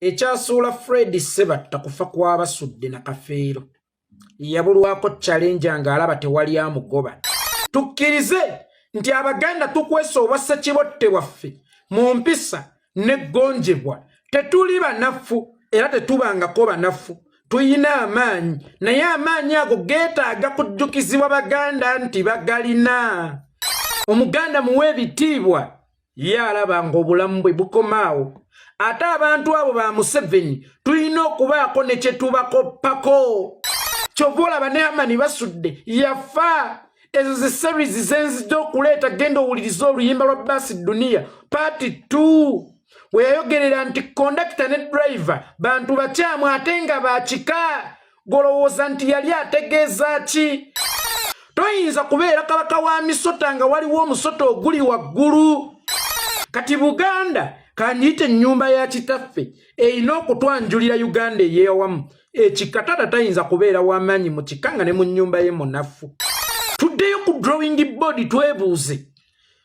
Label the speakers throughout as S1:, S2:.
S1: Ekyasuula Fred Sebatta kufa kw'abasudde na Kafeero. Yabulwako challenge ng'alaba tewali amugoba. Tukkirize nti Abaganda tukwesa obwassa kibotte waffe mu mpisa n'eggonjebwa. Tetuli banafu era tetubangako banafu. Tuyina amaanyi naye amaanyi ago geetaaga kujjukizibwa Baganda nti bagalina. Omuganda muwe ebitiibwa ye alaba ng'obulamu bwe bukomaawo. Ate abantu abo ba Museveni tulina okubaako ne kye tubakoppako. Kyova olaba ne Amani basudde yafa. Ezo ze series zenzijja okuleeta genda owuliriza oluyimba lwa Basi Dunia part 2 we yayogerera nti kondakita ne driver bantu bakyamu ate nga bakika. Golowooza nti yali ategeeza ki? Toyinza kubeera kabaka wa misota nga waliwo omusota oguli waggulu. Kati Buganda kanjite ennyumba ya kitaffe erina okutwanjulira Uganda eyeewamu. Ekikatata tayinza kubeera w'amaanyi mu kikanga ne mu nnyumba ye munafu. Tuddeyo ku drawing board twebuuze.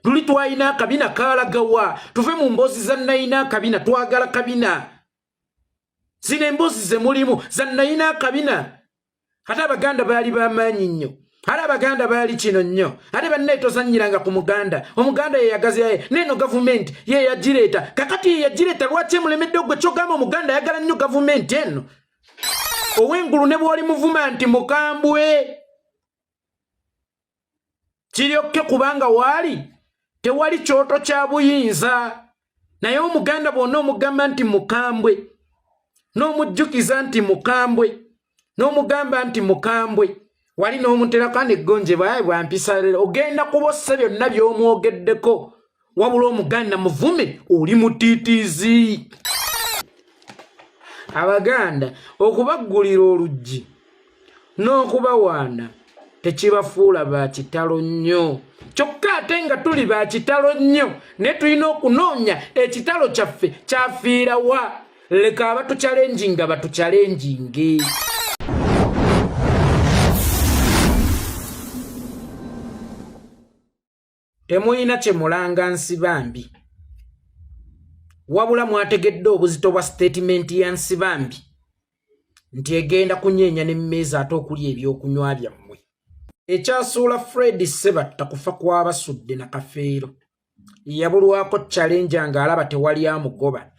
S1: Luli twalina akabina kaalagawa. Tuve mu mboozi za nnayina akabina twagala kabina. Zino emboozi ze mulimu za nnayina akabina. Ate Abaganda baali b'amaanyi nnyo. Ate Abaganda baali kino nnyo. Ate banne tozannyiranga ku Muganda. Omuganda ye yagazi yaye neno gavumenti ye yagireeta. Kakati ye yagireeta lwaki emulemedde gwe kyogamba Omuganda ayagala nnyo gavumenti eno. Ow'engulu ne bw'oli muvuma nti mukambwe. Kiryokke kubanga waali tewali kyoto kya buyinza. Naye Omuganda bwonna omugamba nti mukambwe. N'omujjukiza nti mukambwe. N'omugamba nti mukambwe. Wali n'omuterako n'eggonjebwa bwampisa leero. Ogenda kubossa byonna by'omwogeddeko. Wabula Omuganda muvume oli mutiitiizi. Abaganda okubaggulira oluggi n'okubawaana tekibafuula ba kitalo nnyo. Kyokka ate nga tuli ba kitalo nnyo ne tulina okunoonya ekitalo kyaffe kyafiira wa. Leka abatucyalenjinga batucyalenjinge. Temuyina kye mulanga Nsibambi. Wabula mwategedde obuzito bwa statement ya Nsibambi nti egenda kunyeenya n'emmeeza ate okulya ebyokunywa byammwe. Ekyasuula Fred Sebatta kufa kw'abasudde na Kafeero. Yabulwako challenge ng'alaba tewali amugoba.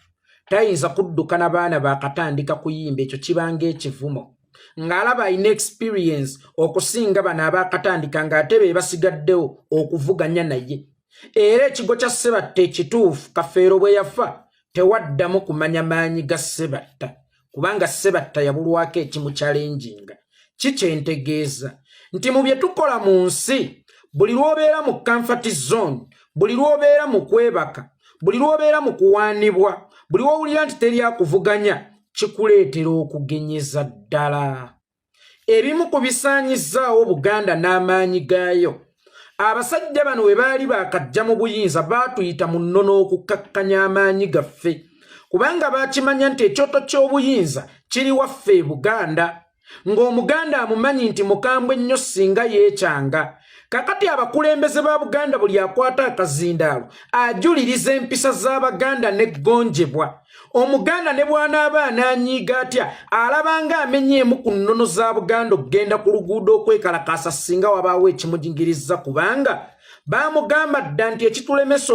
S1: Tayinza kudduka n'abaana baakatandika kuyimba ekyo kibanga ekivumo. Ng'alaba alina experience okusinga bano abaakatandika ng'ate be basigaddewo okuvuganya naye. Era ekigo kya Sebatta ekituufu Kafeero bwe yafa tewaddamu kumanya maanyi ga Sebatta. Kubanga Sebatta yabulwako ekimukyalenjinga. Kikyentegeeza nti mu bye tukola mu nsi buli lw'obeera mu comfort zone, buli lw'obeera mu kwebaka, buli lw'obeera mu kuwaanibwa, buli lw'owulira nti teri akuvuganya kikuleetera okugenyeza ddala. Ebimu ku bisaanyizzaawo Buganda n'amaanyi gaayo. Abasajja bano we baali baakajja mu buyinza baatuyita mu nnono okukkakkanya amaanyi gaffe. Kubanga baakimanya nti ekyoto ky'obuyinza kiri waffe e Buganda. Ng'Omuganda amumanyi nti mukambwe nnyo singa yeekyanga. Kakati abakulembeze ba Buganda buli akwata akazindaalo ajuliriza empisa z'Abaganda n'eggonjebwa. Omuganda ne bw'anaaba anaanyiiga atya alabanga amenyeemu ku nnono za Buganda okugenda ku luguudo okwekalakaasa singa wabaawo ekimujingiriza kubanga baamugamba dda nti ekitulemesa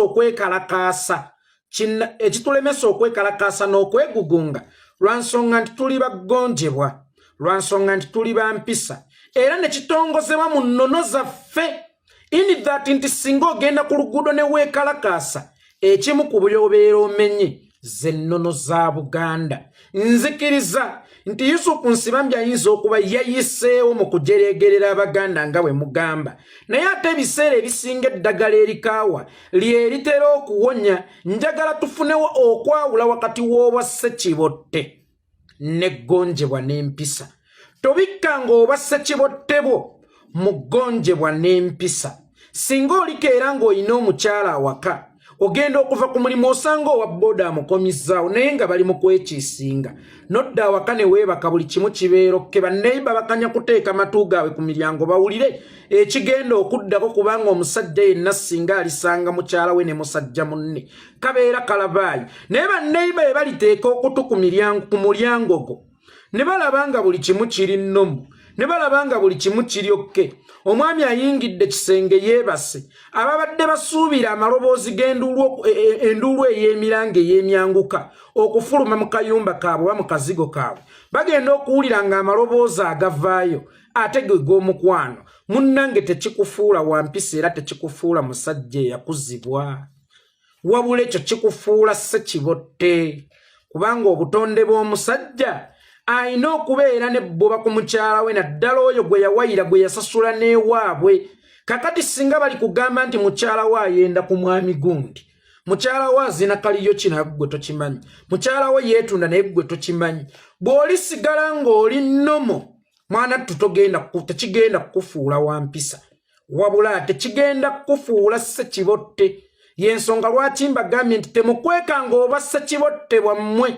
S1: okwekalakaasa n'okwegugunga lwa nsonga nti tuli baggonjebwa, lwa nsonga nti tuli bampisa era ne kitongozebwa mu nnono zaffe. In that nti singa ogenda ku luguudo ne weekalakaasa ekimu ku byobeera omenye ze nnono za Buganda. Nzikiriza nti Yusufu Nsibambi ayinza okuba yayiseewo mu kujereegerera Abaganda nga bwe mugamba. Naye ate ebiseera ebisinga eddagala erikaawa lye litera okuwonya. Njagala tufunewo okwawula wakati w'obwa Ssekibotte n'eggonjebwa n'empisa. Tobikkanga obwa Ssekibotte bwo mu ggonjebwa n'empisa. Singa olikeera ng'olina omukyala awaka ogenda okuva ku mulimu osanga owa boda amukomizaawo naye nga bali mu kwekiisinga nodda awaka ne weebaka buli kimu kibeera okke banneiba bakanya kuteeka matu gaabwe ku miryango bawulire ekigenda okuddako kubanga omusajja yenna singa alisanga mukyala we ne musajja munne kabeera kalabaayi naye banneiba be baliteeka okutu ku mulyango gwo ne balabanga buli kimu kiri nnomu ne balabanga buli kimu kiri okke omwami ayingidde kisenge yeebase ababadde basuubira amaloboozi enduulu ey'emiranga ey'emyanguka okufuluma mu kayumba kaabwe oba mu kazigo kaabwe bagenda okuwulira ng'amaloboozi agavaayo ate ge g'omukwano munnange tekikufuula wampisa era tekikufuula musajja eyakuzibwa wabula ekyo kikufuula ssekibotte kubanga obutonde bw'omusajja ayina okubeera nebboba ku mukyala we naddala oyo gwe yawayira gwe yasasula n'ewaabwe kakati singa bali kugamba nti mukyala we ayenda ku mwami gundi mukyala we azina kaliyo kino gwe tokimanyi mukyala we yeetunda naye gwe tokimanyi bw'olisigala ng'oli nnomo mwana tekigenda kukufuula wampisa wabula tekigenda kukufuula ssekibotte y'ensonga lwaki mbagambye nti temukwekanga oba ssekibotte bwammwe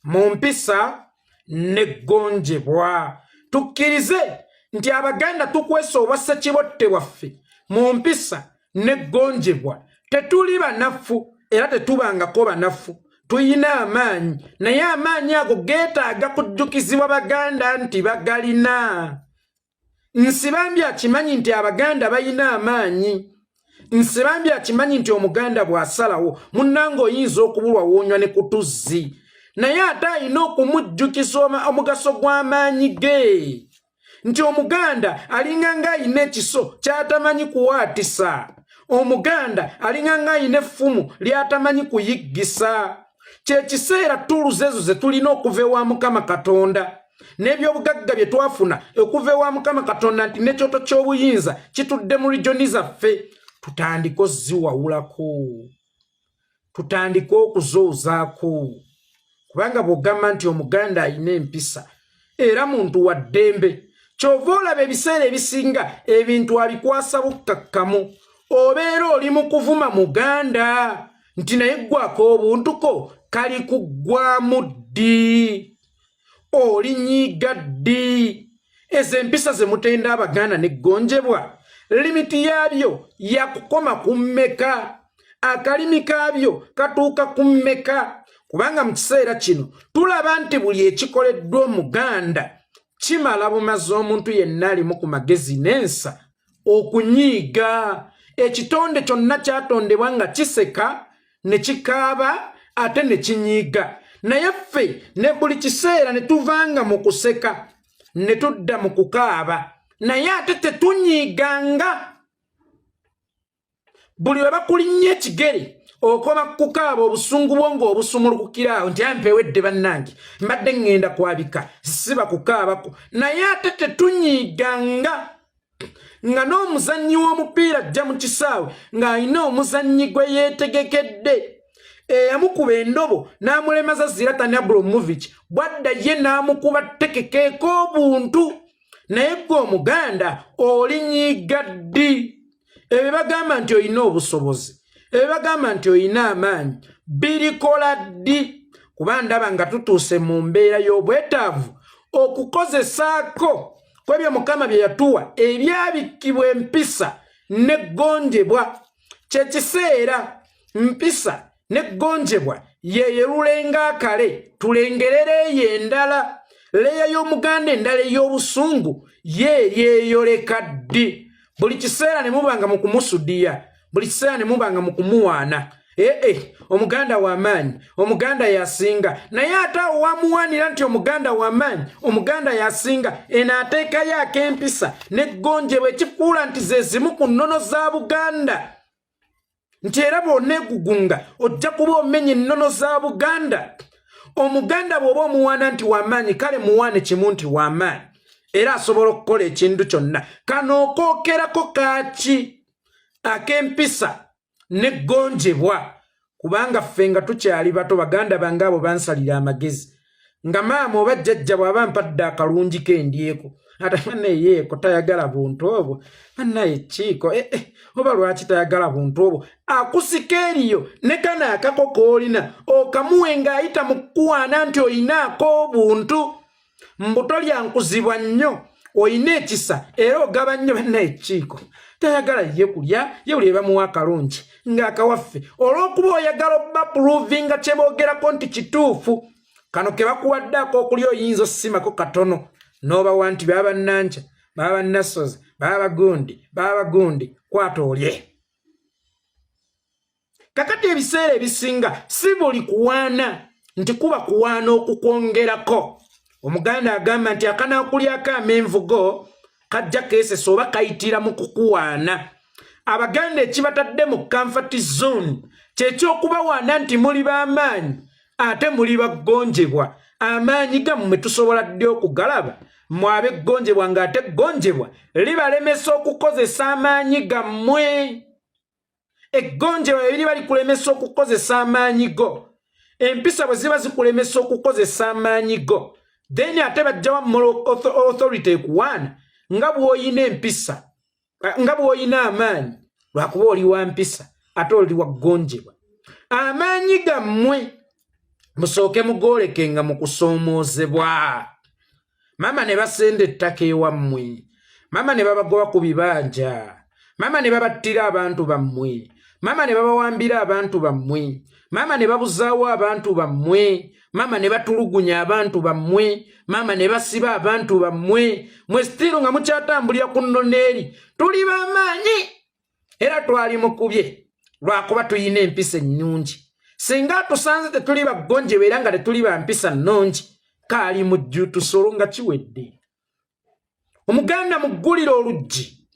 S1: mu mpisa neggonjebwa tukkirize nti abaganda tukwesa oba ssekibotte waffe mu mpisa neggonjebwa tetuli banafu era tetubangako banafu tuyina amaanyi naye amaanyi ago geetaaga kujjukizibwa baganda nti bagalina nsibambi akimanyi nti abaganda bayina amaanyi nsibambi akimanyi nti omuganda bw'asalawo munnange oyinza okubulwa woonywa ne kutuzzi naye ate alina okumujjukiza omugaso gw'amaanyi ge nti omuganda alinga ng'ayina ekiso ky'atamanyi kuwaatisa omuganda alinga ng'ayina effumu ly'atamanyi kuyiggisa kyekiseera tuluze ezo ze tulina okuva ewa mukama katonda n'ebyobugagga bye twafuna okuva ewa mukama katonda nti n'ekyoto ky'obuyinza kitudde mu lijoni zaffe tutandike oziwawulako tutandike okuzoozaako kubanga bw'ogamba nti omuganda ayina empisa era muntu wa ddembe kyova olaba ebiseera ebisinga ebintu abikwasa bukkakkamu obeera oli mu kuvuma muganda nti naye ggwako obuntuko kali kuggwamu ddi olinyiiga ddi ezo empisa ze mutenda abaganda neggonjebwa limiti yaabyo yakukoma ku mmeka akalimi kaabyo katuuka ku mmeka kubanga mu kiseera kino tulaba nti buli ekikoleddwa omuganda kimala bumaze omuntu yenna alimu ku magezi n'ensa okunyiiga ekitonde kyonna kyatondebwa nga kiseka ne kikaaba ate ne kinyiiga naye ffe ne buli kiseera ne tuvanga mu kuseka ne tudda mu kukaaba naye ate tetunyiiganga buli we bakulinnye ekigere okoma kukaaba obusungu bwo ng'obusumulukukiraawo nti ampewedde bannange mbadde ŋŋenda kwabika siba kukaabako naye ate tetunyiiganga nga n'omuzannyi w'omupiira ajja mu kisaawe ng'alina omuzannyi gwe yeetegekedde eyamukuba endobo n'amulemaza Zlatan Ibrahimovic bwadda ye n'amukuba tekekeeko obuntu naye gwe omuganda olinyiiga ddi ebyo bagamba nti olina obusobozi ebyo bagamba nti olina amaanyi birikola ddi kuba ndaba nga tutuuse mu mbeera y'obwetaavu okukozesaako kwebyo mukama bye yatuwa ebyabikkibwa empisa neggonjebwa kyekiseera mpisa neggonjebwa yeyerulenga akale tulengerera eyo endala leya y'omuganda endala ey'obusungu yeeyeyoleka ddi buli kiseera ne mubanga mu kumusudiya buli kiseera ne mubanga mu kumuwaana omuganda w'amaanyi omuganda yasinga naye ate awo wamuwaanira nti omuganda w'amaanyi omuganda yasinga eno ateekayo ak'empisa neggonjebwa ekikuula nti ze zimu ku nnono za Buganda nti era bw'oneegugunga ojja kuba omenya ennono za Buganda omuganda bw'oba omuwaana nti w'amaanyi kale muwaane kimu nti w'amaanyi era asobola okukola ekintu kyonna kano okookerako kaaki ak'empisa neggonjebwa kubanga ffe nga tukyali bato baganda bange abo bansalira amagezi nga maama oba jjajja bw'aba mpadde akalungi kendyeko ate manne yeeko tayagala buntu obwo bannaye kiiko oba lwaki tayagala buntu obwo akusika eriyo ne kana akako koolina okamuwe ng'ayita mu kkuwaana nti oyinaako obuntu mbuto lyankuzibwa nnyo oyina ekisa era ogaba nnyo bannaye kiiko tayagala ye kulya ye buli ebamuwa akalungi ng'akawaffe olw'okuba oyagala obba puluvinga kye boogerako nti kituufu kano ke bakuwaddeako okulya oyinza ossimako katono n'obawa nti baba bannanca baba bannasozi baba bagundi kwata olye kakati ebiseera ebisinga si buli kuwaana nti kuba kuwaana okukwongerako omuganda agamba nti akanaakulyako amenvugo kajja keesesa oba kayitira mu kukuwaana abaganda ekibatadde mu comfort zone kyekyokubawaana nti muli b'amaanyi ate muli baggonjebwa amaanyi gammwe tusobola ddi okugalaba mwabe eggonjebwa ng'ate eggonjebwa libalemesa okukozesa amaanyi gammwe eggonjebwa ebiriba likulemesa okukozesa amaanyi go empisa bwe ziba zikulemesa okukozesa amaanyi go then ate bajjawa moral authority ekuwaana nga bw'oyina empisa nga bw'oyina amaanyi lwakuba oli wa mpisa ate oli wa ggonjebwa amaanyi gammwe musooke mugolekenga mu kusoomoozebwa mama ne basenda ettaka ewammwe mama ne babagoba ku bibanja mama ne babattira abantu bammwe mama ne babawambira abantu bammwe mama ne babuzaawo abantu bammwe mama ne batulugunya abantu bammwe mama ne basiba abantu bammwe mwe stiru nga mukyatambulira ku nnoneeri tuli b'amaanyi era twali mukubye lwakuba tuyina empisa ennungi singa tusanze tetuli baggonjebwa era nga tetuli ba mpisa nnungi kaali mujju tusolo nga kiwedde omuganda muggulira oluggi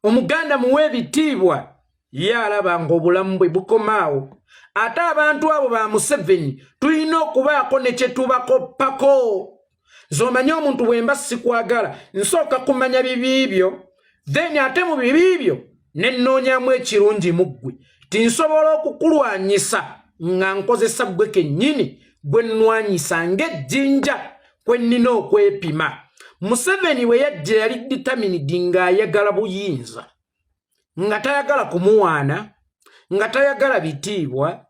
S1: omuganda muwe ebitiibwa ye alaba ng'obulamu bwe bukomaawo ate abantu abo ba Museveni tulina okubaako ne kye tubakoppako z'omanye omuntu bwe mba sikwagala nsooka kumanya bibiibyo then ate mu bibiibyo ne nnoonyamu ekirungi mu ggwe tinsobola okukulwanyisa nga nkozesa ggwe kennyini gwe nnwanyisa ng'ejjinja kwe nnina okwepima Museveni we yajja yali determined ng'ayagala buyinza nga tayagala kumuwaana nga tayagala bitiibwa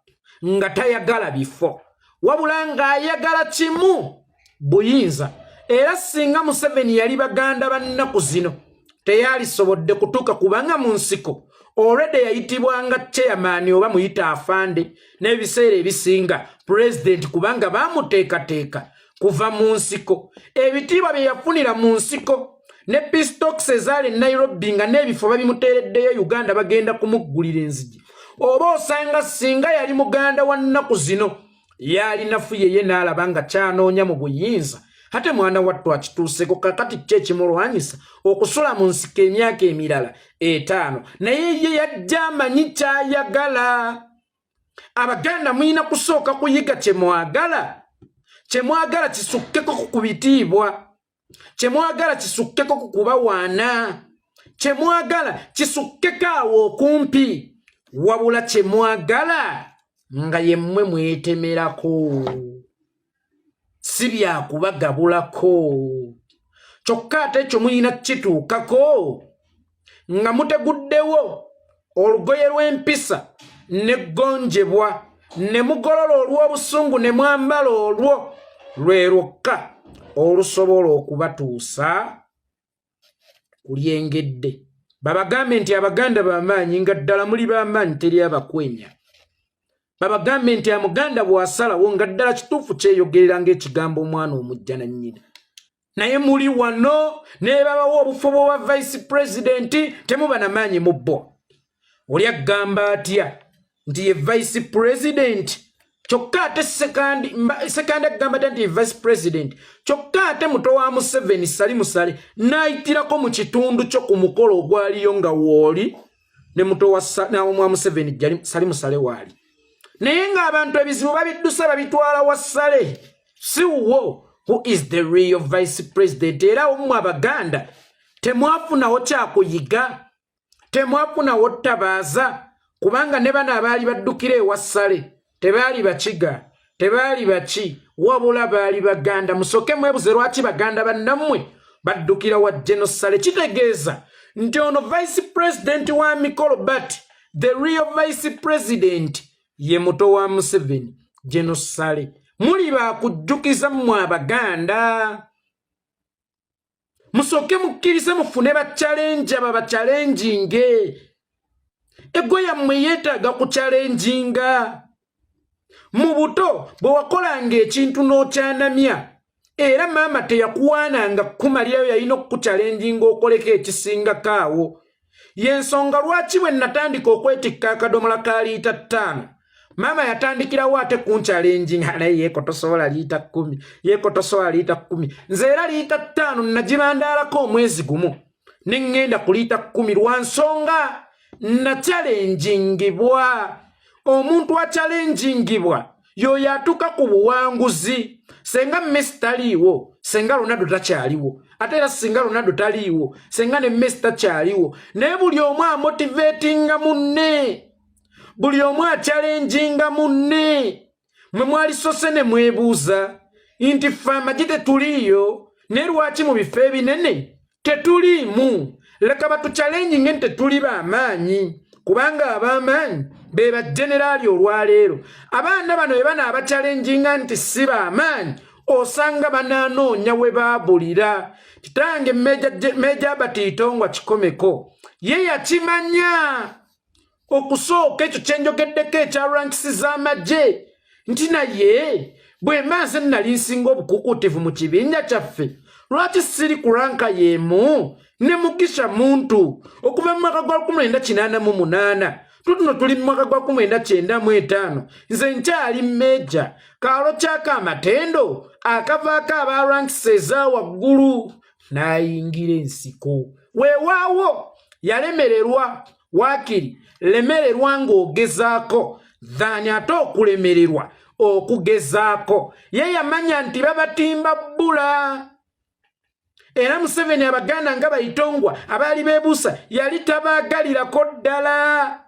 S1: nga tayagala bifo wabula ng'ayagala kimu buyinza era singa Museveni yali baganda bannaku zino teyalisobodde kutuuka kubanga mu nsiko already yayitibwanga chairman oba muyita afande n'ebiseera ebisinga president kubanga bamuteekateeka kuva mu nsiko ebitiibwa bye yafunira mu nsiko ne pistoks ezaali Nairobi nga n'ebifo babimuteereddeyo Uganda bagenda kumuggulira enzigi oba osanga singa yali muganda wa nnaku zino yalinafu yeye n'alaba nga kyanoonya mu buyinza ate mwana wattu akituuseko kakati kyekimulwanyisa okusula mu nsiko emyaka emirala 5 naye ye yajja amanyi kyayagala abaganda muyina kusooka kuyiga kyemwagala kisukkeko ku bitiibwa kyemwagala kisukkeko ku kubawaana kyemwagala kisukkeko awo okumpi wabula kyemwagala nga yemmwe mwetemerako si byakubagabulako kyokka ate ekyo muyina kituukako nga muteguddewo olugoye lw'empisa n'eggonjebwa ne mugolola olw'obusungu ne mwambala olwo lwe lwokka olusobola okubatuusa kulyengedde babagambe nti abaganda b'amaanyi nga ddala muli b'amaanyi teri abakwenya babagambe nti amuganda bw'asalawo nga ddala kituufu kyeyogerera ng'ekigambo omwana omujja na nnyina naye muli wano ne babawo obufo bwa vice president temuba na maanyi mu bbo oli agamba atya nti ye vice president kyokka ate sekandi agamba nti ye vice president kyokka ate muto wa Museveni sali musale n'ayitirako mu kitundu kyo ku mukolo ogwaliyo nga wooli ne muto wa Museveni sali musale waali naye ng'abantu ebizibu babiddusa babitwala wa ssale si wo who is the real vice president era omu abaganda temwafunawo kyakuyiga temwafunawo ttabaaza kubanga ne bano abaali baddukira ewa ssale tebaali bakiga tebaali baki wabula baali baganda musooke mwebuze lwaki baganda bannammwe baddukira wa Genosale kitegeeza nti ono vice president wa Mikolo but the real vice president ye muto wa Museveni Genosale muli bakujjukiza mmwe Abaganda musoke mukkirize mufune ba challenge aba challenginge ego yammwe yeetaaga ku challenginga mu buto bwe wakolanga ekintu n'okyanamya era maama teyakuwaananga kumalirayo yalina okukuchallenginga okoleko ekisingako awo yensonga lwaki bwe natandika okwetikka akadomola ka liita 5 maama yatandikirawo ate kunchallenginga naye yeeko tosobola liita 10 yeeko tosobola liita 10 nze era liita 5 nagibandaalako omwezi gumu ne ŋŋenda ku liita 10 lwa nsonga nakyalengingibwa omuntu akyalengingibwa yoyo atuuka ku buwanguzi senga Messi taliiwo senga Ronaldo takyaliwo ate era singa Ronaldo taliiwo senga ne Messi takyaliwo naye buli omu amotivatinga munne buli omu achallenginga munne mwe mwali sose ne mwebuuza nti ffe amagye tetuliiyo naye lwaki mu bifo ebinene tetuliimu leka batuchallenginge nti tetuli b'amaanyi kubanga ab'amaanyi be bajeneraali olwaleero abaana bano be bana abachallenginga nti si b'amaanyi osanga banaanoonya we baabulira kitange Meja Batiitongwa Kikomeko ye yakimanya okusooka ekyo kyenjogeddeko ekya rankisi z'amagye nti naye bwe maze nali nsinga obukukutivu mu kibinja kyaffe lwaki siri ku ranka y'emu ne Mugisha Muntu okuva mu mwaka gwa 1988 tutuno tuli mu mwaka gwa 1995 nze nkyali Meja kaalo kyaka amatendo akavaako aba rankisi eza waggulu n'ayingira ensiko weewaawo yalemererwa waakiri lemererwa ng'ogezaako dhani ate okulemererwa okugezaako ye yamanya nti babatimba bbula era Museveni Abaganda nga Bayitongwa abaali beebuusa yali tabaagalirako ddala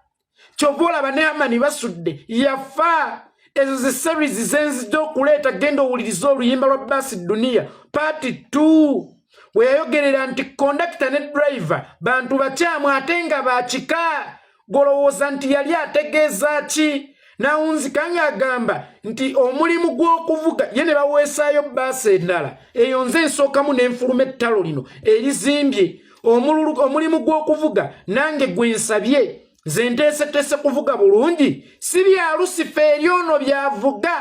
S1: kyova olaba ne Amani basudde yafa ezo ze series zenzidde okuleeta genda owuliriza oluyimba lwa Baasi Dunia Part 2 we yayogerera nti kondakita ne driver bantu bakyamu ate nga bakika golowooza nti yali ategeeza ki nawunzika ng'agamba nti omulimu gw'okuvuga ye ne baweesaayo baasi endala eyo nze nsookamu n'enfuluma ettalo lino erizimbye omulimu gw'okuvuga nange gwe nsabye nze nteeseteese kuvuga bulungi si bya Lusifeeri ono byavuga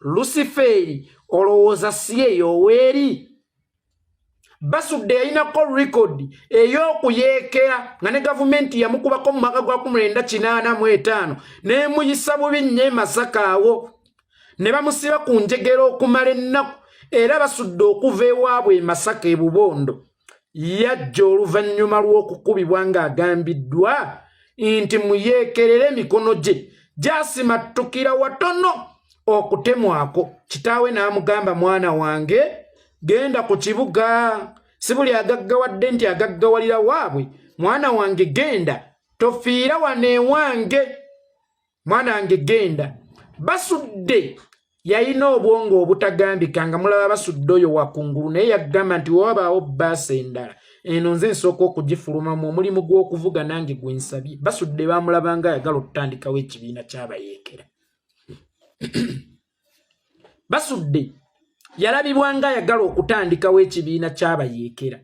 S1: Lusifeeri olowooza si eyo weeri basudde yayinako record ey'okuyeekera nga ne gavumenti yamukubako mu mwaka gwa 1985 n'emuyisa bubi nnyo Masaka awo ne bamusiba ku njegera okumala ennaku era basudde okuva ewaabwe Masaka e Bubondo yajja oluvannyuma lw'okukubibwa ng'agambiddwa nti muyeekerere emikono gye gyasimattukira watono okutemwako kitaawe n'amugamba mwana wange genda ku kibuga si buli agaggawadde nti agaggawalira waabwe mwana wange genda tofiira wano ewange mwana wange genda basudde yalina obwongo obutagambika nga mulaba basudde oyo wakungulu naye yagamba nti wabaawo baasi endala eno nze nsooka okugifulumamu omulimu gw'okuvuga nange gwe nsabye basudde baamulaba nga ayagala okutandikawo ekibiina ky'abayeekera basudde yalabibwa nga ayagala okutandikawo ekibiina ky'abayeekera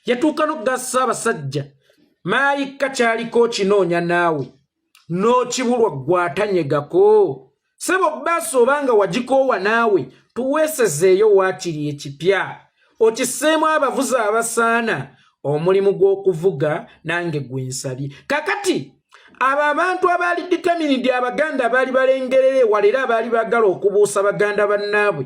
S1: yatuuka n'okugasa abasajja maayika kyaliko kinoonya naawe n'okibulwa gwatanyegako sebo baasi obanga wagikoowa naawe tuweesezeeyo waakiri ekipya okiseemu abavuzi abasaana omulimu gw'okuvuga nange gwe nsabye kakati abo abantu abaali determined Abaganda abaali balengerera ewala era abaali baagala okubuusa Baganda bannaabwe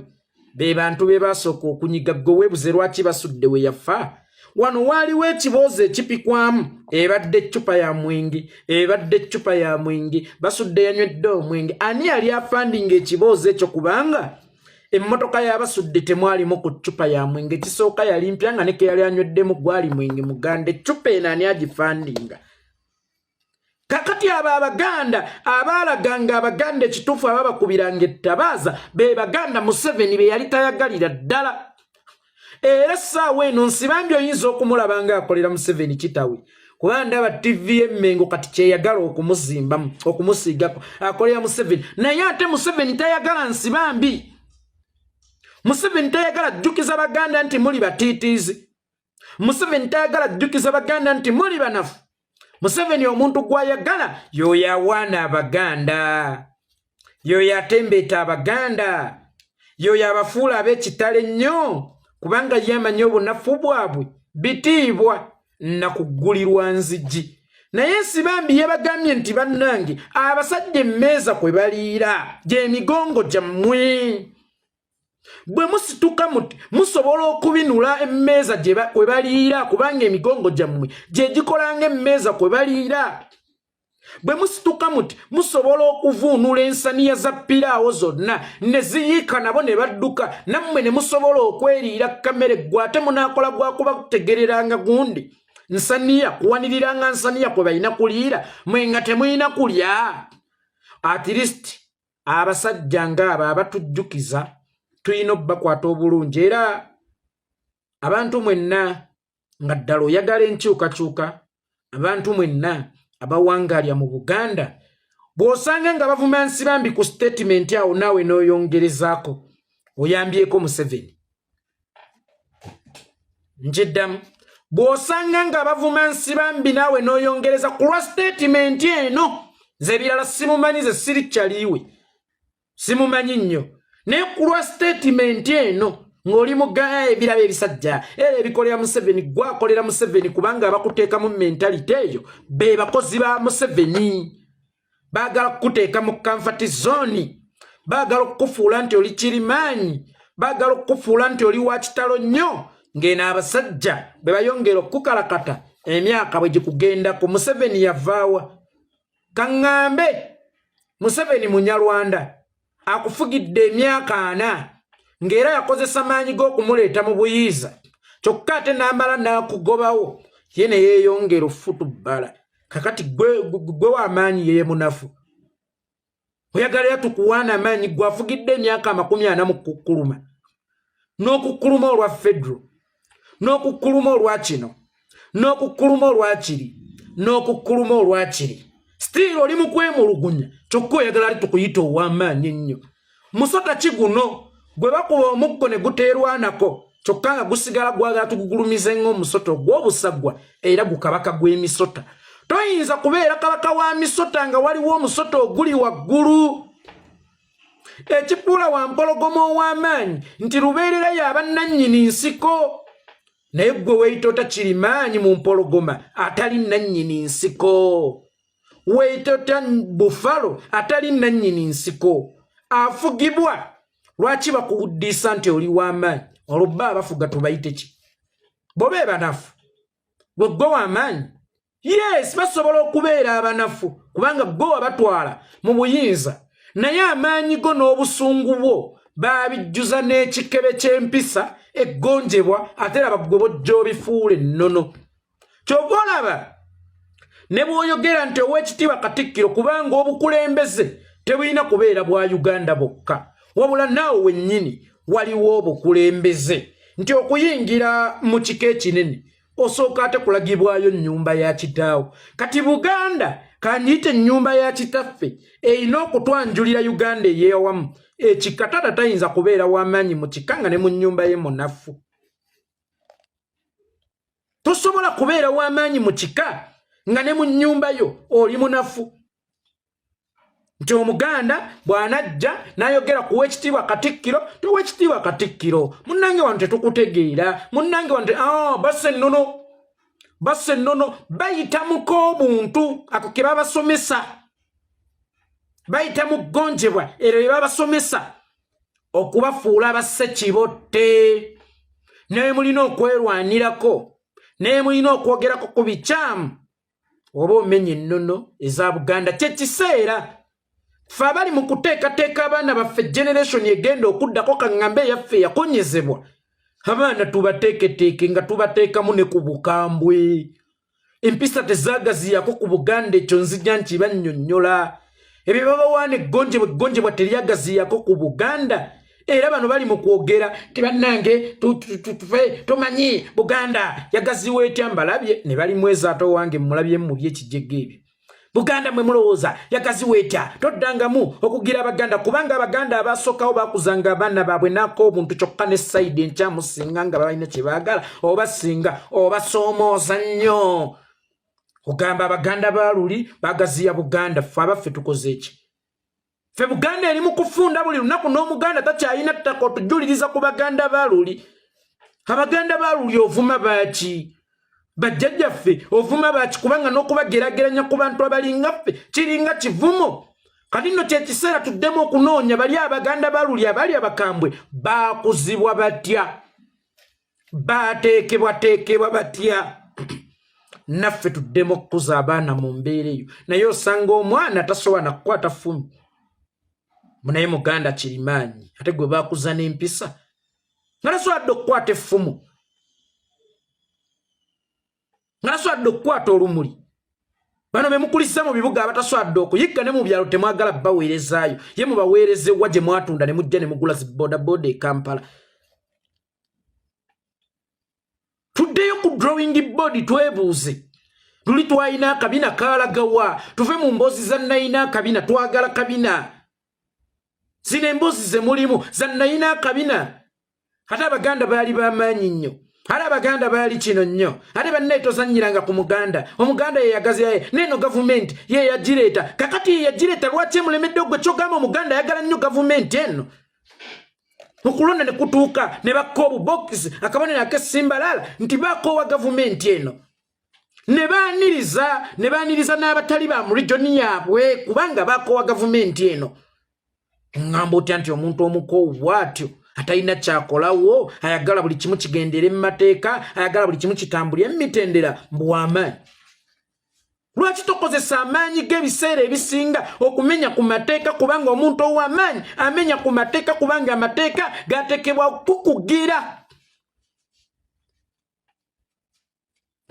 S1: be bantu be basooka okunyiga gwe weebuze lwaki basudde we yafa wano waaliwo ekiboozi ekipikwamu ebadde eccupa ya mwenge basudde yanywedde omwenge ani yali afandinga ekiboozi ekyo kubanga emmotoka y'abasudde temwalimu ku ccupa ya mwenge kisooka yali mpya nga ne ke yali anyweddemu gwali mwenge muganda eccupa eno ani agifandinga kakati abo Abaganda abaalaganga Abaganda ekituufu ababakubiranga ettabaaza be Baganda Museveni be yali tayagalira ddala era ssaawa eno nsibambi oyinza okumulaba ng'akolera Museveni kitawe kuba ndaba TV emmengo kati kyeyagala okumuzimbamu okumusiigako akolera Museveni naye ate Museveni tayagala nsibambi. Museveni tayagala jjukiza Baganda nti muli batiitiizi. Museveni tayagala jjukiza Baganda nti muli banafu. Museveni omuntu gw'ayagala y'oyo awaana Abaganda, y'oyo atembeeta Abaganda, y'oyo abafuula ab'ekitale nnyo kubanga ye amanyi obunafu bwabwe bitiibwa na kuggulirwa nzigi. Naye nsibambi yabagambye nti bannange abasajja emmeeza kwe baliira gy'emigongo gyammwe. Bwe musituka muti musobola okubinula emmeeza kwe baliira kubanga emigongo gyammwe gye gikola ng'emmeeza kwe baliira. Bwe musituka muti musobola okuvuunula ensaniya za piraawo zonna ne ziyiika nabo ne badduka nammwe ne musobola okweriira kamere gwe ate munaakola gwakuba kutegereranga gundi nsaniya kuwaniriranga nsaniya kwe balina kuliira mwe nga temulina kulya. At least abasajja ng'abo abatujjukiza tulina obbakwata obulungi era abantu mwenna nga ddala oyagala enkyukakyuka abantu mwenna abawangalya mu Buganda bw'osanga nga bavuma nsibambi ku statement awo naawe n'oyongerezaako oyambyeko Museveni. Njiddamu bw'osanga nga bavuma nsibambi naawe n'oyongereza ku lwa statement eno nze ebirala simumanyi ze siri kyaliiwe simumanyi nnyo naye ku lwa statement eno ng'oli mugaya ebirabo ebisajja era ebikolera Museveni gwakolera Museveni kubanga abakuteeka mu mentality eyo be bakozi ba Museveni baagala kukuteeka mu comfort zone baagala okukufuula nti oli kirimaanyi baagala okukufuula nti oli wa kitalo nnyo ng'eno abasajja bwe bayongera okukalakata emyaka bwe gikugenda ku Museveni yavaawa kaŋŋambe Museveni Munyarwanda akufugidde emyaka 4 ng'era yakozesa maanyi g'okumuleeta mu buyiiza kyokka ate n'amala n'akugobawo ye ne yeeyongera ofutubbala kakati gwe w'amaanyi yeye munafu oyagala yatukuwaana amaanyi gw'afugidde emyaka 40 mu kukkuluma n'okukkuluma olwa fedro n'okukkuluma olwa kino n'okukkuluma olwa kiri n'okukkuluma olwa kiri still oli mu kwemulugunya kyokka oyagala ali tukuyita ow'amaanyi ennyo. Musota ki guno gwe bakuba omuggo ne guteerwanako kyokka nga gusigala gwagala tugugulumize ng'omusota ogw'obusagwa era gukabaka gw'emisota. Toyinza kubeera kabaka wa misota nga waliwo omusota oguli waggulu. Ekifuula wampologoma ow'amaanyi nti lubeerera y'abannannyini nsiko naye gwe weeyita otakirimaanyi mu mpologoma atali nnannyini nsiko. Weeyita bufalo atali nnannyini nsiko afugibwa. Lwaki bakuwuddiisa nti oli w'amaanyi olubba abafuga tubayite ki bobe banafu gwe w'amaanyi? Yes, basobola okubeera abanafu kubanga gwe wabatwala mu buyinza naye amaanyi go n'obusungu bwo baabijjuza n'ekikebe ky'empisa eggonjebwa ate laba gwe bojja obifuula ennono. Kyova olaba ne bw'oyogera nti ow'ekitiibwa Katikkiro kubanga obukulembeze tebulina kubeera bwa Uganda bwokka wabula naawe wennyini waliwo obukulembeze nti okuyingira mu kika ekinene osooka ate kulagibwayo nnyumba ya kitaawo. Kati Buganda kanyiyite nnyumba ya kitaffe erina okutwanjulira Uganda ey'ewamu ekika tata tayinza kubeera w'amaanyi mu kika nga ne mu nnyumba ye munafu. Tosobola kubeera w'amaanyi mu kika nga ne mu nnyumba yo oli munafu. Nti Omuganda bw'anajja n'ayogera ku Weekitiibwa Katikkiro ti Weekitiibwa Katikkiro munnange wano tetukutegeera munnange wano bassa ennono bayita muko obuntu ako ke babasomesa bayita mu ggonjebwa eryo bye babasomesa okubafuula bassekibotte naye mulina okwerwanirako naye mulina okwogerako ku bikyamu oba omenya ennono eza Buganda kyekiseera ffe abali mu kuteekateeka abaana baffe generation egenda okuddako kaŋŋambe eyaffe yakonyezebwa abaana tubateeketeeke nga tubateekamu ne ku bukambwe. Empisa tezaagaziyako ku Buganda ekyo nzija nkibannyonnyola ebyo babawaana eggonjebwa teryagaziyako ku Buganda era bano bali mu kwogera tibannange tomanyi Buganda yagaziwa etya mbalabye ne bali mweza ato wange mulabye mu byekijjege ebyo Buganda mwe mulowooza yagaziwa etya toddangamu okugira Abaganda kubanga Abaganda abasookawo bakuzanga abaana baabwe nako obuntu kyokka ne sayidi enkyamusinga nga balina kye baagala oba singa obasoomooza nnyo ogamba Abaganda baaluli bagaziya Buganda ffe abaffe tukoze eki Fe Buganda eri mu kufunda buli lunaku n'Omuganda takyalina ttaka otujuliriza ku Baganda baaluli Abaganda baaluli ovuma baaki bajjajjaffe ovuma baaki kubanga n'okubageraageranya ku bantu abalinga ffe kiringa kivumo kati nno kyekiseera tuddemu okunoonya bali Abaganda baaluli abali abakambwe baakuzibwa batya baateekebwateekebwa batya naffe tuddemu okukuza abaana mu mbeera eyo naye osanga omwana tasobola na kukwata fumi munaye Muganda kirimaanyi ate gwe baakuza n'empisa nga tasobola okukwata effumu nga tasobola okukwata olumuli bano be mukulisa mu bibuga abatasobola okuyigga ne mu byalo temwagala baweerezaayo ye mubaweereze wa gye mwatunda ne mujja ne mugula zibodaboda e Kampala tuddeyo ku drawing board twebuuze luli twalina akabina kaalagawa tuve mu mboozi za nnayina akabina twagala kabina zino emboozi ze mulimu za nnayina akabina ate Abaganda baali bamaanyi nnyo ate Abaganda baali kino nnyo ate bannaye tozannyiranga ku Muganda Omuganda ye yagaziyaye neno gavumenti ye yagireeta kakati ye yagireeta lwaki emulemedde ogwe kyogamba Omuganda ayagala nnyo gavumenti eno okulonda ne kutuuka ne bakka obubokisi akabonero ak'essimbalala nti bakoowa gavumenti eno ne baaniriza n'abatali ba mu regioni yaabwe kubanga bakoowa gavumenti eno ngamba otya nti omuntu omukoowu bw'atyo atalina kyakolawo ayagala buli kimu kigendere mu mateeka ayagala buli kimu kitambulire mu mitendera mbw'amaanyi lwaki tokozesa amaanyi g'ebiseera ebisinga okumenya ku mateeka kubanga omuntu ow'amaanyi amenya ku mateeka kubanga amateeka gateekebwa okukugira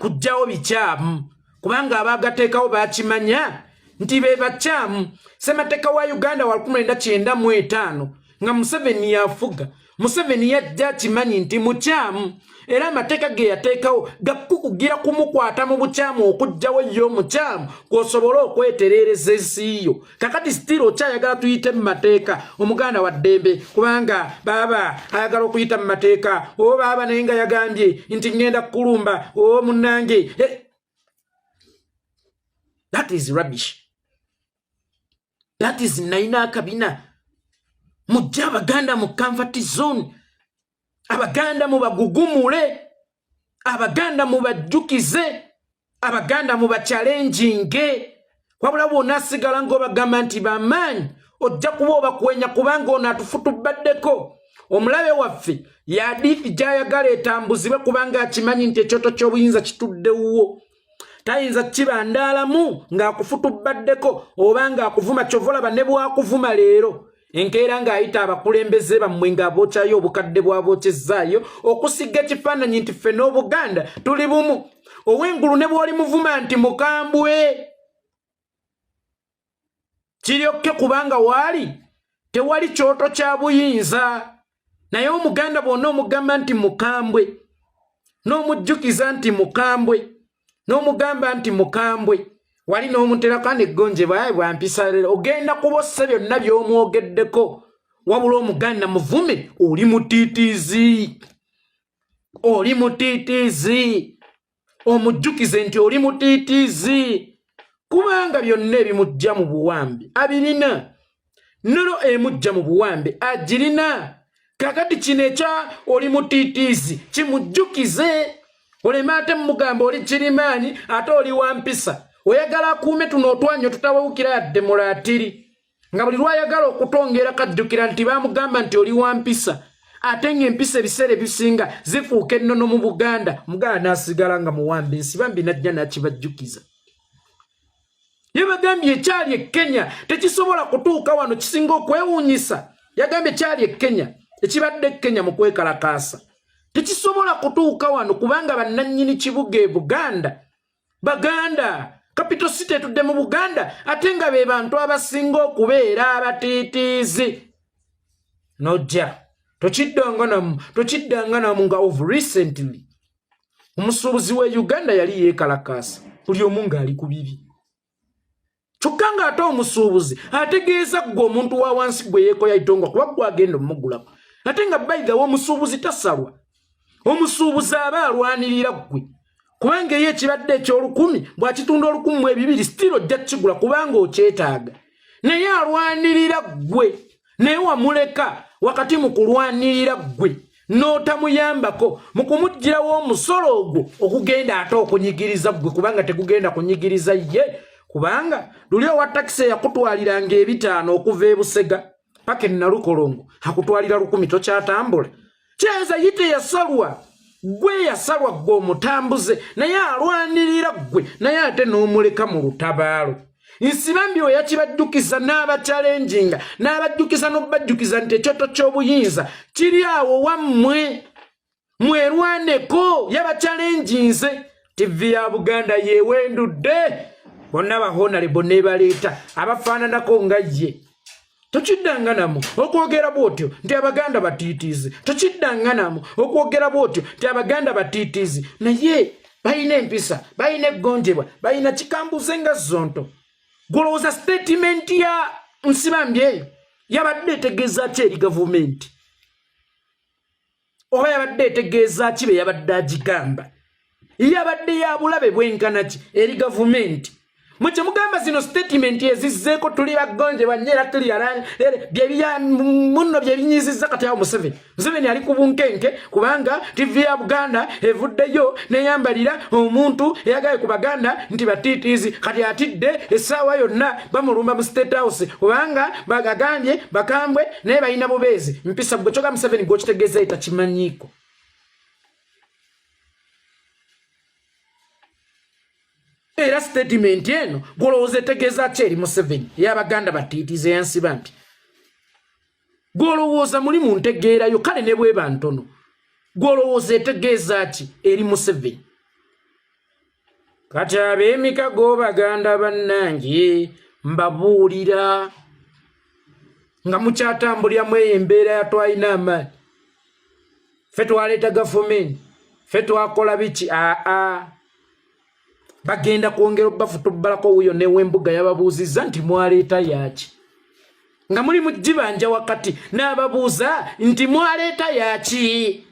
S1: kujjawo bikyamu kubanga abaagateekawo baakimanya nti be bakyamu Ssemateeka wa Uganda wa 1995 nga Museveni yafuga Museveni yajja kimanyi nti mukyamu era amateeka ge yateekawo gakukugira kumukwata mu bukyamu okujjawo yo mukyamu kw'osobola okwetereereza ensi yo kakati sitiro okyayagala tuyite mu mateeka Omuganda wa ddembe kubanga baaba ayagala okuyita mu mateeka oba baaba naye nga yagambye nti ngenda kukulumba o munnange that is rubbish that is nnayina akabina mujja Abaganda mu comfort zone Abaganda mu bagugumule Abaganda mu bajjukize Abaganda mu bachallenginge wabula bwonna asigala ng'obagamba nti bamaanyi ojja kuba obakwenya kubanga ono atufutubaddeko omulabe waffe yadiifi gy'ayagala etambuzibwe kubanga akimanyi nti ekyoto ky'obuyinza kituddewo tayinza kibandaalamu ng'akufutubaddeko oba ng'akuvuma kyovolaba ne bwakuvuma leero enkeera ng'ayita abakulembeze bammwe ng'abookyayo obukadde bw'abookyezaayo okusiga ekifaananyi nti ffe n'Obuganda tuli bumu ow'engulu ne bw'oli muvuma nti mukambwe kiryokke kubanga waali tewali kyoto kya buyinza naye Omuganda bwonna omugamba nti mukambwe n'omujjukiza nti mukambwe n'omugamba nti mukambwe wali n'omuterako n'eggonje bwaye bwampisa leero ogenda kubossa byonna by'omwogeddeko wabula Omuganda muvume oli mutiitiizi omujjukize nti oli mutiitiizi kubanga byonna ebimujja mu buwambe abirina nolo emujja mu buwambe agirina kakati kino ekya oli mutiitiizi kimujjukize oleme ate mugamba oli kirimaanyi ate oli wampisa oyagala akuume tuno otwanyo tutawawukira yadde mulaatiri nga buli lwayagala okutongera kajjukira nti baamugamba nti oli wampisa ate ng'empisa ebiseera ebisinga zifuuka ennono mu Buganda Muganda n'asigala nga muwambe nsibambi najja n'akibajjukiza ye bagambye ekyali e Kenya tekisobola kutuuka wano kisinga okwewuunyisa yagambye ekyali e Kenya ekibadde e Kenya mu kwekalakaasa tekisobola kutuuka wano kubanga bannannyini kibuga e Buganda Baganda capital city tudde mu Buganda ate nga be bantu abasinga okubeera abatiitiizi nojja tokiddanga namu nga of recently omusuubuzi wa Uganda yali yeekalakaasa buli omu ng'ali ku bibi kyokka ng'ate omusuubuzi ategeeza gwe omuntu wa wansi gwe yeekoya itongo kuba gwe agenda omugulako ate nga bayigawo omusuubuzi tasalwa omusuubuzi aba alwanirira gwe kubanga ye ekibadde eky'olukumi bw'akitunda 1,200 sitiro ojja kukigula kubanga okyetaaga naye alwanirira gwe naye wamuleka wakati mu kulwanirira gwe n'otamuyambako mu kumuggyirawo omusolo ogwo okugenda ate okunyigiriza gwe kubanga tegugenda kunyigiriza ye kubanga luli owa takisi eyakutwaliranga 5 okuva e Busega paka Nalukolongo akutwalira 10 tokyatambula kyeza yite yasalwa gwe yasalwa gwe omutambuze naye alwanirira gwe naye ate n'omuleka mu lutabaalo Nsibambi we yakibajjukiza n'abachallenginga n'abajjukiza n'obajjukiza nti ekyoto ky'obuyinza kiri awo wammwe mwerwaneko yabachallenginze TV ya Buganda yewendudde bonna bahonalebo ne baleeta abafaananako nga ye tokiddanganamu okwogera bwotyo nti abaganda batiitiizi tokiddanganamu okwogera bwotyo nti abaganda batiitiizi naye balina empisa balina eggonjebwa balina kikambuze nga zonto golowooza statement ya Nsibambi eyo yabadde etegeeza ki eri gavumenti oba yabadde etegeeza ki be yabadde agigamba yabadde ya bulabe bwenkana ki eri gavumenti mwe mugamba zino statement ezizzeeko tuli baggonjebwa nnyo era tuli munno bye binyizizza kati awo Museveni ali ku bunkenke kubanga TV ya Buganda evuddeyo neyambalira omuntu eyagaye ku baganda nti batiitiizi kati atidde essaawa yonna bamulumba mu State House kubanga bagagambye bakambwe naye balina bubeezi mpisa gwe kyoga Museveni gw'okitegeeza etakimanyiiko era statement eno golowooza etegeeza ki eri Museveni y'abaganda batiitiize ya Nsibambi golowooza muli mu ntegeerayo kale ne bweba ntono golowooza etegeeza ki eri Museveni kati ab'emikago baganda bannange mbabuulira nga mukyatambuliramu eyo embeera yatwalina amaanyi ffe twaleeta gavumenti ffe twakola biki bagenda kwongera bafutubalako wuyo newembuga yababuuzizza nti mwaleeta yaki nga muli mujibanja wakati n'ababuuza nti mwaleeta yaki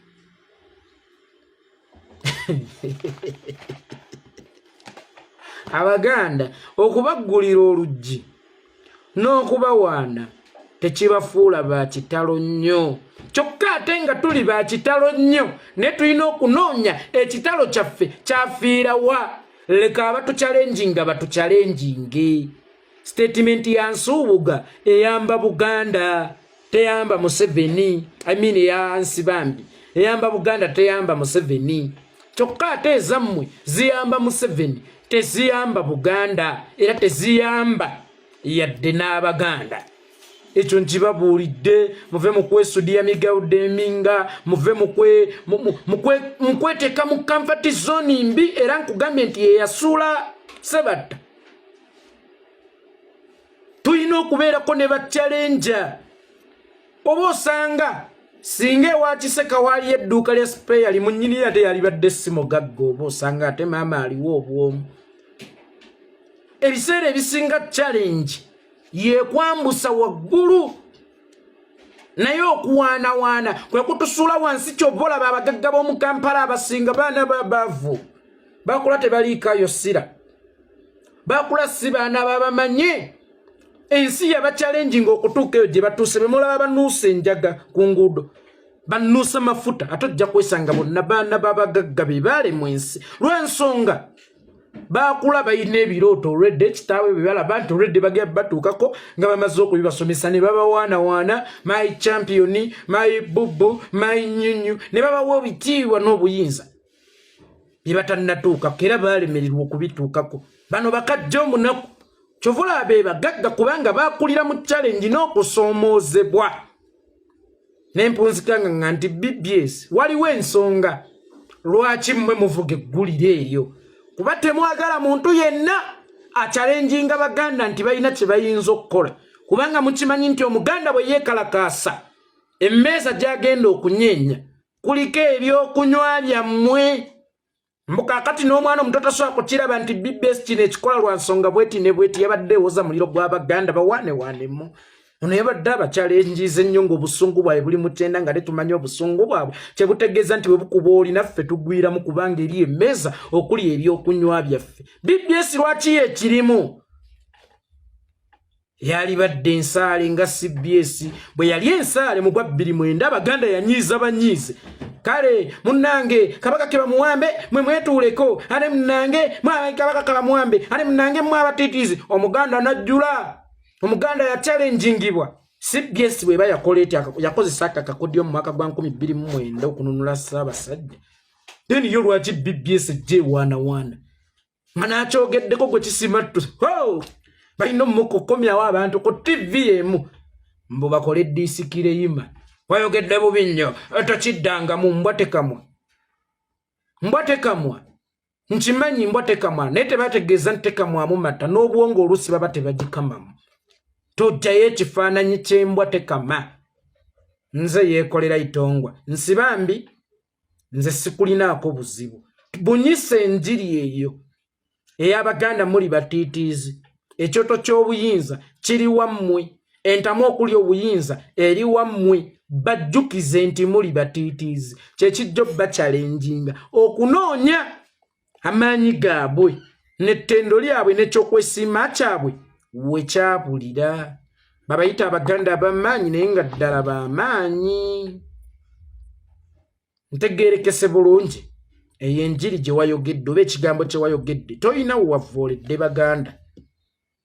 S1: abaganda okubaggulira oluggi n'okubawaana tekibafuula bakitalo nnyo kyokka ate nga tuli bakitalo nnyo ne tulina okunoonya ekitalo kyaffe kyafiira wa leka abatuchallenginga batuchallenginge statement ya Nsubuga eyamba Buganda teyamba Museveni ya Nsibambi eyamba Buganda teyamba Museveni kyokka ate ezammwe ziyamba Museveni teziyamba Buganda era teziyamba yadde n'abaganda ekyo nkibabuulidde muve mu kwesudia migawude eminga muve mukweteeka mu comfort zone mbi era nkugambye nti yeyasuula Sebatta tulina okubeerako ne bachallenja oba osanga singa ewa Kiseka waali edduuka lya spray ali munnyirira ate yalibadde simugagga oba osanga ate maama aliwo obwomu ebiseera ebisinga challenge yekwambusa waggulu naye okuwaanawaana kwe kutusula wansi kyobola babagagga b'omu Kampala abasinga baana babaavu bakula tebaliikayo sira bakula si baana babamanye ensi yabachallenginga okutuuka eyo gye batuuse bemulaba banuusa enjaga ku nguudo banuusa mafuta ate ojja kwesanga bonna baana babagagga be baalemu ensi lw'ensonga bakula bayina ebirooto olwedde ekitaawe bwe balaba nti olwedde bagenda batuukako nga bamaze okubibasomesa ne babawaanawaana my champion my bubu my nyunyu ne babawa obitiibwa n'obuyinza bye batannatuukako era baalemererwa okubituukako bano bakajja omunaku kyovula be bagagga kubanga bakulira mu challenge n'okusoomoozebwa n'empunzikanga nga nti BBS waliwo ensonga lwaki mmwe muvuga eggulire eryo kuba temwagala muntu yenna achallenginga baganda nti balina kye bayinza okukola kubanga mukimanyi nti omuganda bwe yeekalakaasa emmeeza gy'agenda okunyenya kuliko ebyokunywa byammwe mbuka kati n'omwana omuto tasobola kukiraba nti BBS kino ekikola lwa nsonga bweti ne bweti yabadde ewoza muliro gw'Abaganda bawaanemu ono yabadde abakyalenjiza ennyo ng'obusungu bwabwe buli mukyenda nga tetumanyi obusungu bwabwe kye butegeeza nti bwe bukuba oli naffe tugwiramu kubanga eri emmeeza okuli ebyokunywa byaffe. BBS lwaki ekirimu yali badde ensaale nga CBS bwe yali ensaale mu gwa 2009 Abaganda yanyiiza banyiize kale munnange kabaka ke bamuwambe mwe mwetuuleko ate munnange kabaka kabamuwambe ate munnange mwe abatitiizi omuganda najjula omuganda ya challengingibwa. CBS bwe yakozesa akakodyo mu mwaka gwa 2009 okununula Ssaabasajja then yo lwaki BBS je wana manaachogeddeko gwe kisimattu balina omukukomyawo abantu ku TV emu mbu bakole disikire yima wayogedde bubi nnyo tokiddangamu mbwatekamwa nkimanyi mbwatekamwa naye tebategeeza nti tekamwamu mata n'obwongo oluusi baba tebagikamamu tujjayo ekifaananyi ky'embwatekama nze yeekolera itongwa nsibambi nze sikulinaako buzibu bunyisa enjiri eyo ey'Abaganda muli batiitiizi ekyoto ky'obuyinza kiri wammwe entamu okuli obuyinza eri wammwe bajjukize nti muli batiitiizi kyekijjo bakyalenjinga okunoonya amaanyi gaabwe n'ettendo lyabwe n'ekyokwesiima kyabwe wekyabulira babayita Abaganda ab'amaanyi naye nga ddala b'amaanyi ntegeerekese bulungi ey'enjiri gye wayogedde oba ekigambo kye wayogedde toyina wewavooledde Baganda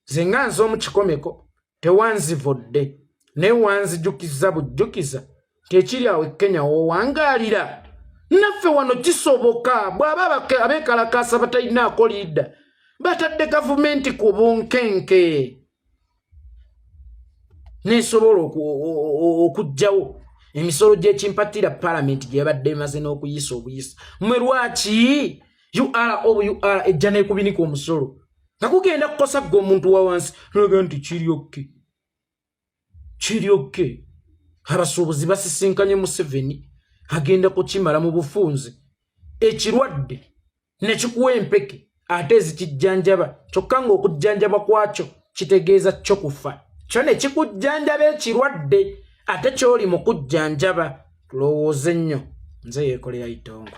S1: zenga nze omukikomeko tewanzivodde naye wanzijukiza bujjukiza tekiri awo Kenya wowangaalira naffe wano kisoboka bw'aba abeekalakaasa batalinaako liida batadde gavumenti ku bunkenke nesobola okuggyawo emisolo gy'ekimpatira palamenti gye yabadde emaze n'okuyisa obuyisa mmwe lwaki UR ejja n'ekubinika omusolo nga kugenda kukosa gwe omuntu wa wansi nolaga nti kiri okke abasuubuzi basisinkanye Museveni agenda kukimala mu bufunze ekirwadde ne kikuwa empeke ate ezikijjanjaba kyokka ng'okujjanjaba kwakyo kitegeeza kyo kufa kyo ne kikujjanjaba ekirwadde ate ky'oli mu kujjanjaba tulowooze nnyo nze yeekolera itongo.